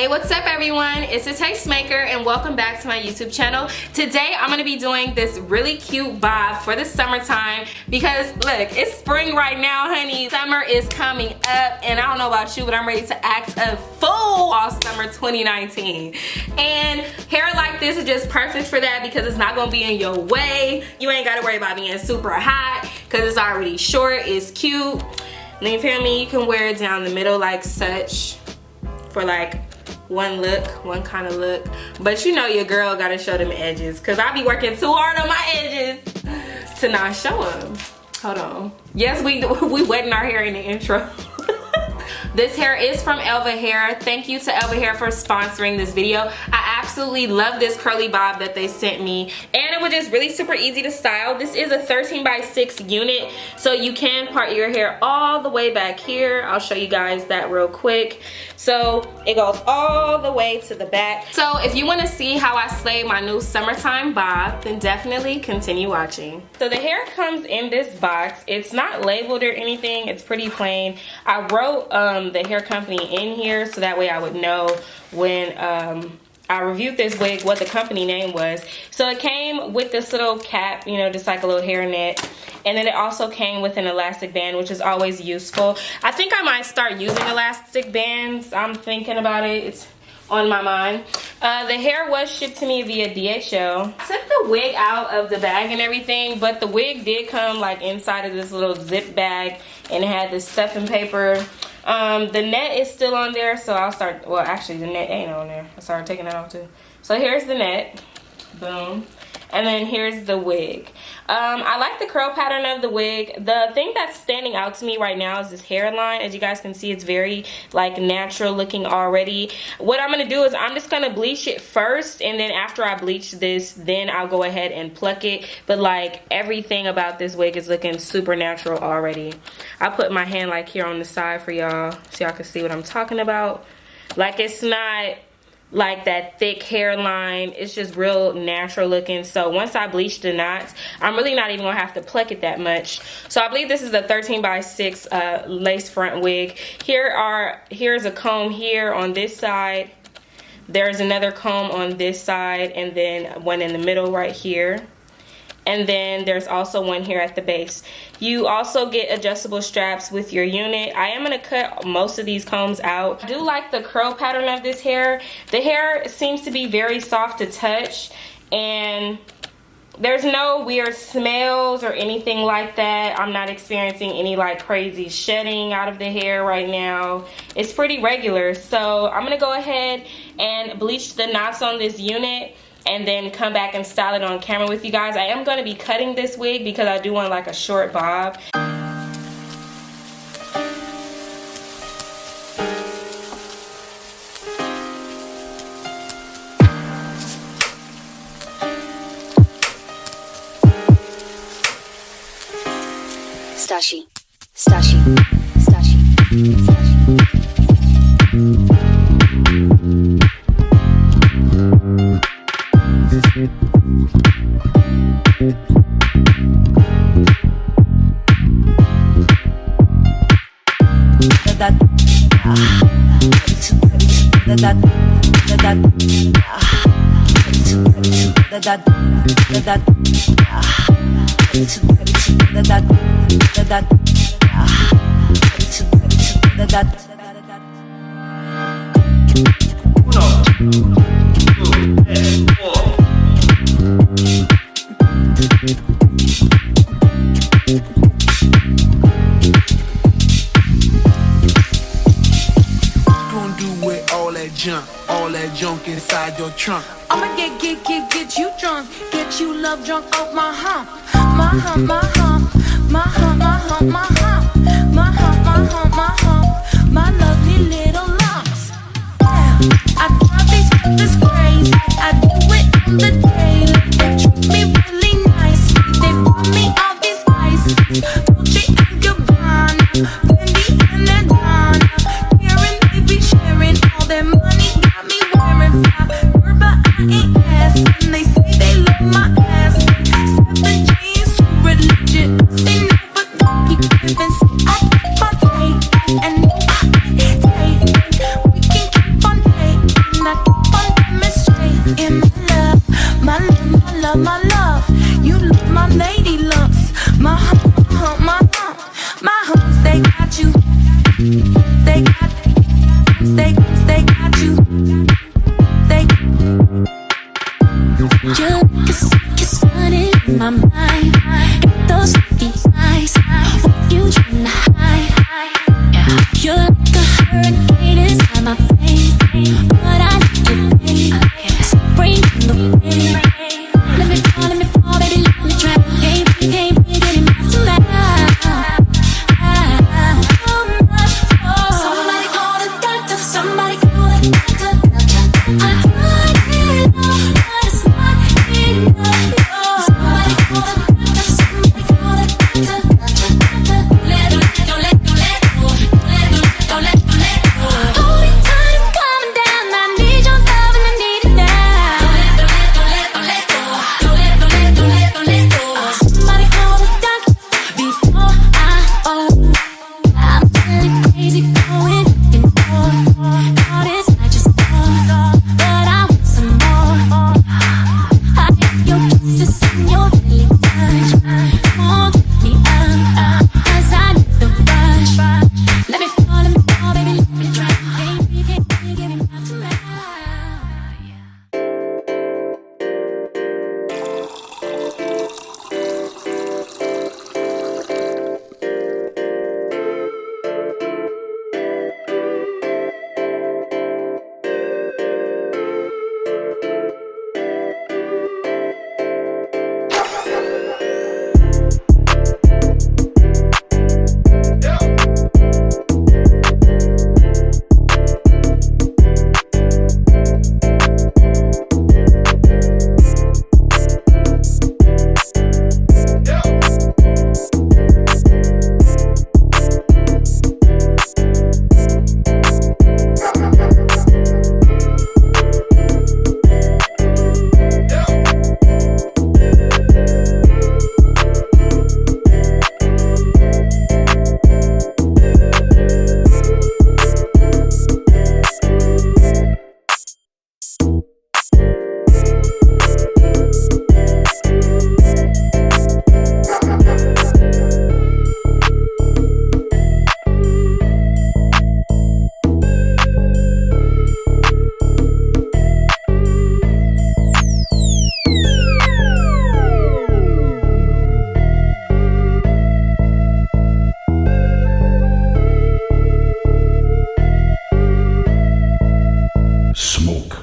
Hey, what's up everyone? It's the Tastemaker and welcome back to my YouTube channel. Today I'm gonna be doing this really cute bob for the summertime because look, it's spring right now, honey. Summer is coming up and I don't know about you, but I'm ready to act a fool all summer 2019. And hair like this is just perfect for that because it's not gonna be in your way. You ain't gotta worry about being super hot because it's already short, it's cute. And you feel me? You can wear it down the middle like such for like one look, one kind of look. But you know your girl gotta show them edges because I be working too hard on my edges to not show them. Hold on. Yes, we wetting our hair in the intro. This hair is from ELVA Hair. Thank you to ELVA Hair for sponsoring this video. I absolutely love this curly bob that they sent me. And it was just really super easy to style. This is a 13x6 unit. So you can part your hair all the way back here. I'll show you guys that real quick. So it goes all the way to the back. So if you want to see how I slay my new summertime bob, then definitely continue watching. So the hair comes in this box. It's not labeled or anything. It's pretty plain. I wrote the hair company in here so that way I would know when I reviewed this wig what the company name was. So it came with this little cap, you know, just like a little hairnet. And then it also came with an elastic band, which is always useful. I think I might start using elastic bands. I'm thinking about it. It's on my mind. The hair was shipped to me via DHL. Took the wig out of the bag and everything, but the wig did come like inside of this little zip bag and it had this stuffing paper. The net is still on there, so I'll start, well actually the net ain't on there. I started taking that off too. So here's the net, boom. And then here's the wig. I like the curl pattern of the wig. The thing that's standing out to me right now is this hairline. As you guys can see, it's very like natural looking already. What I'm gonna do is I'm just gonna bleach it first, and then after I bleach this, then I'll go ahead and pluck it. But like everything about this wig is looking super natural already. I put my hand like here on the side for y'all so y'all can see what I'm talking about. Like it's not like that thick hairline, it's just real natural looking. So once I bleach the knots, I'm really not even gonna have to pluck it that much. So I believe this is a 13x6 lace front wig. Here's a comb here on this side, there's another comb on this side, and then one in the middle right here. And then there's also one here at the base. You also get adjustable straps with your unit. I am going to cut most of these combs out. I do like the curl pattern of this hair. The hair seems to be very soft to touch, and there's no weird smells or anything like that. I'm not experiencing any like crazy shedding out of the hair right now. It's pretty regular. So I'm going to go ahead and bleach the knots on this unit and then come back and style it on camera with you guys. I am going to be cutting this wig because I do want like a short bob. Stashi, Stashi, Stashi, Stashi. All that junk inside your trunk. I'ma get you drunk, get you love drunk off my hump, my hump, my hump, my hump, my hump, my hump, my hump, my hump, my hump, my lovely little lumps. I drive these bitches crazy, I do it on the daily. They treat me really nice, they buy me all these ices, Gucci and Gabbana, Fendi and Adana. Karen, they be sharing all their money, got me wearing fly. But I ain't asking, they say they love my ass. 7 jeans, true religion, they never keep giving. I keep on taking, and no I ain't taking. We can keep on taking. they got you. They just running in my mind. Got those sticky eyes. What you tryna hide? You're like a hurricane inside my face, but I need you, babe. So bring the rain. Let me fall, baby, let me try. Can't be getting back to that. Somebody call the doctor. Somebody call the doctor. I tried it all, but it's not enough. Somebody call the doctor. Somebody call the doctor. Don't let go. Don't let go. Hold me tight, I'm coming down. I need your love and I need it now. Don't let go. Don't let go. Somebody call the doctor before I'm feeling crazy, going and forth. All this I just thought, but I want some more. I hate your kisses and your belly touch. Won't get me up, 'cause I need the rush. Let me fall, baby, let me try. Can't be getting back to me. Smoke.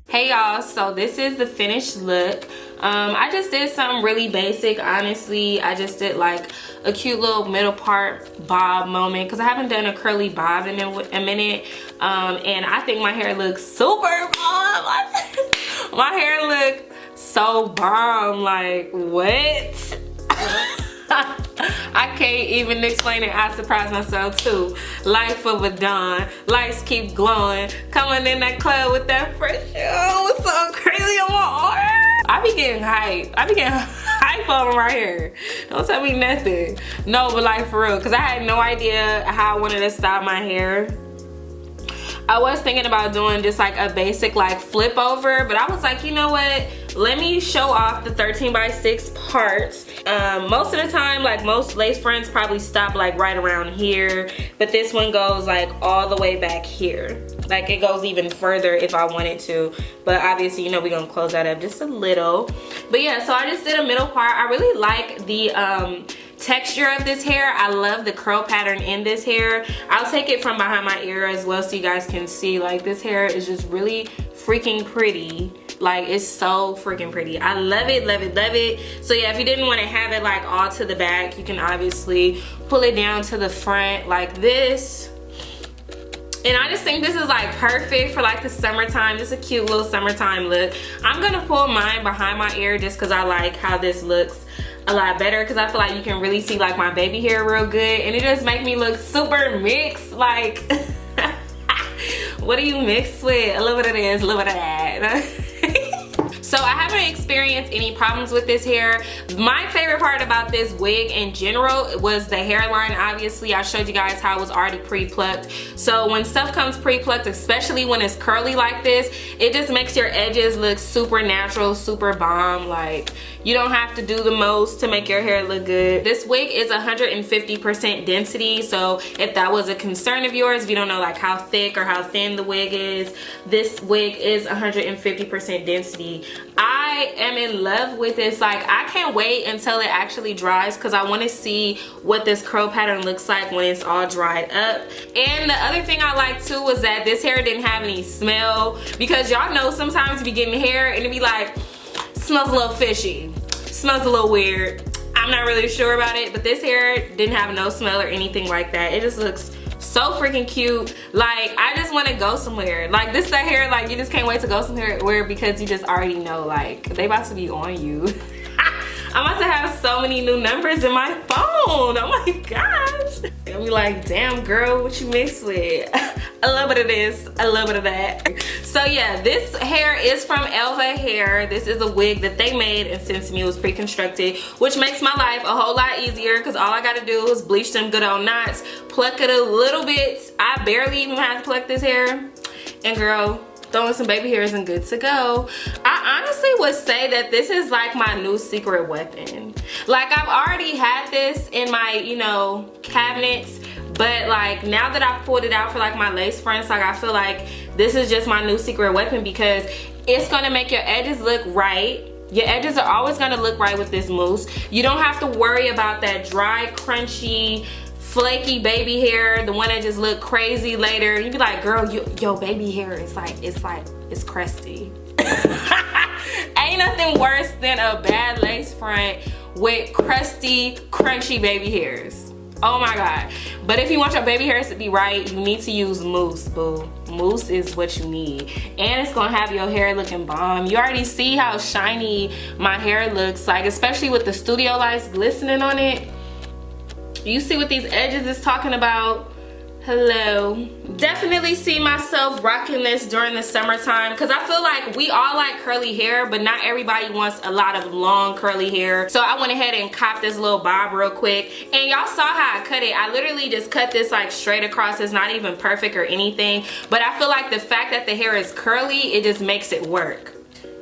Hey y'all, so this is the finished look. I just did something really basic, honestly. I just did like a cute little middle part bob moment because I haven't done a curly bob in a minute. And I think my hair looks super bomb. My hair look so bomb, like what? I can't even explain it. I surprised myself too. Life of a Dawn. Lights keep glowing. Coming in that club with that fresh show. It's so crazy on my arm. I be getting hype. I be getting hype on right here. Don't tell me nothing. No, but like for real. Because I had no idea how I wanted to style my hair. I was thinking about doing just like a basic like flip over, but I was like, you know what? Let me show off the 13x6 parts. Most of the time, like most lace fronts probably stop like right around here, but this one goes like all the way back here. Like it goes even further if I wanted to, but obviously, you know, we're gonna close that up just a little. But yeah, so I just did a middle part. I really like the texture of this hair. I love the curl pattern in this hair. I'll take it from behind my ear as well so you guys can see. Like, this hair is just really freaking pretty. Like, it's so freaking pretty. I love it, love it, love it. So yeah, if you didn't want to have it like all to the back, you can obviously pull it down to the front like this. And I just think this is like perfect for like the summertime. Just a cute little summertime look. I'm gonna pull mine behind my ear just because I like how this looks a lot better, because I feel like you can really see like my baby hair real good, and it just make me look super mixed. Like, what do you mix with? A little bit of this, a little bit of that. So I haven't experienced any problems with this hair. My favorite part about this wig in general was the hairline. Obviously, I showed you guys how it was already pre-plucked. So when stuff comes pre-plucked, especially when it's curly like this, it just makes your edges look super natural, super bomb. Like, you don't have to do the most to make your hair look good. This wig is 150% density. So if that was a concern of yours, if you don't know like how thick or how thin the wig is, this wig is 150% density. I am in love with this. Like, I can't wait until it actually dries because I want to see what this curl pattern looks like when it's all dried up. And the other thing I like too was that this hair didn't have any smell, because y'all know sometimes you be getting hair and it be like, smells a little fishy, smells a little weird. I'm not really sure about it, but this hair didn't have no smell or anything like that. It just looks so freaking cute. Like, I just want to go somewhere. Like, this that hair, like, you just can't wait to go somewhere because you just already know like they about to be on you. I'm about to have so many new numbers in my phone. Oh my gosh. I'll be like, damn girl, what you mixed with? A little bit of this, a little bit of that. So yeah, this hair is from ELVA Hair. This is a wig that they made and sent to me. It was pre-constructed, which makes my life a whole lot easier because all I gotta do is bleach them good old knots, pluck it a little bit. I barely even have to pluck this hair. And girl, throwing some baby hairs and good to go. I honestly would say that this is like my new secret weapon. Like, I've already had this in my, you know, cabinets, but like now that I've pulled it out for like my lace fronts, like I feel like this is just my new secret weapon because it's gonna make your edges look right. Your edges are always gonna look right with this mousse. You don't have to worry about that dry, crunchy, flaky baby hair, the one that just look crazy later. You'd be like, girl, your baby hair is like, it's crusty. Ain't nothing worse than a bad lace front with crusty, crunchy baby hairs. Oh my God. But if you want your baby hairs to be right, you need to use mousse, boo. Mousse is what you need. And it's gonna have your hair looking bomb. You already see how shiny my hair looks, like, especially with the studio lights glistening on it. You see what these edges is talking about? Hello. Definitely see myself rocking this during the summertime because I feel like we all like curly hair, but not everybody wants a lot of long curly hair. So I went ahead and copped this little bob real quick, and y'all saw how I cut it. I literally just cut this like straight across. It's not even perfect or anything, but I feel like the fact that the hair is curly, it just makes it work.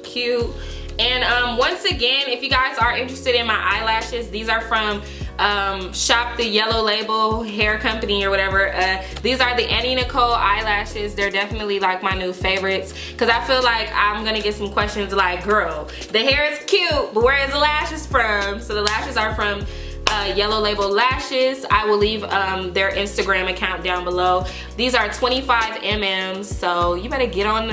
Cute. And once again, if you guys are interested in my eyelashes, these are from Shop the Yellow Label Hair Company or whatever. These are the Annie Nicole eyelashes. They're definitely like my new favorites because I feel like I'm gonna get some questions like, girl, the hair is cute, but where is the lashes from? So the lashes are from Yellow Label Lashes. I will leave their Instagram account down below. These are 25 mm, so you better get on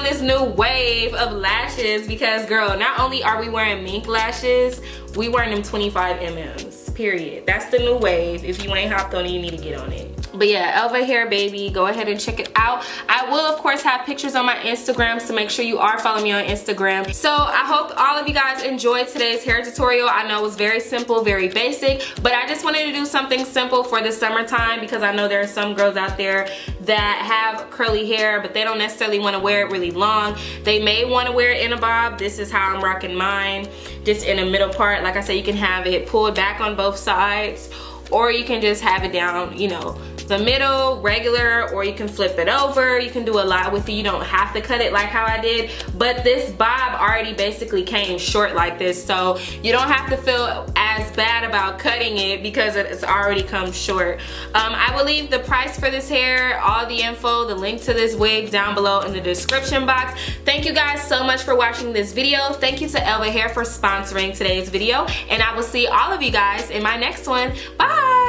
this new wave of lashes because, girl, not only are we wearing mink lashes, we wearing them 25 mm, period. That's the new wave. If you ain't hopped on it, you need to get on it. But yeah, ELVA Hair, baby, go ahead and check it out. I will, of course, have pictures on my Instagram, so make sure you are following me on Instagram. So I hope all of you guys enjoyed today's hair tutorial. I know it was very simple, very basic, but I just wanted to do something simple for the summertime because I know there are some girls out there that have curly hair, but they don't necessarily want to wear it really long. They may want to wear it in a bob. This is how I'm rocking mine, just in the middle part. Like I said, you can have it pulled back on both sides, or you can just have it down, you know, the middle, regular, or you can flip it over. You can do a lot with it. You don't have to cut it like how I did, but this bob already basically came short like this, so you don't have to feel as bad about cutting it because it's already come short. I will leave the price for this hair, all the info, the link to this wig down below in the description box. Thank you guys so much for watching this video. Thank you to ELVA Hair for sponsoring today's video, and I will see all of you guys in my next one. Bye!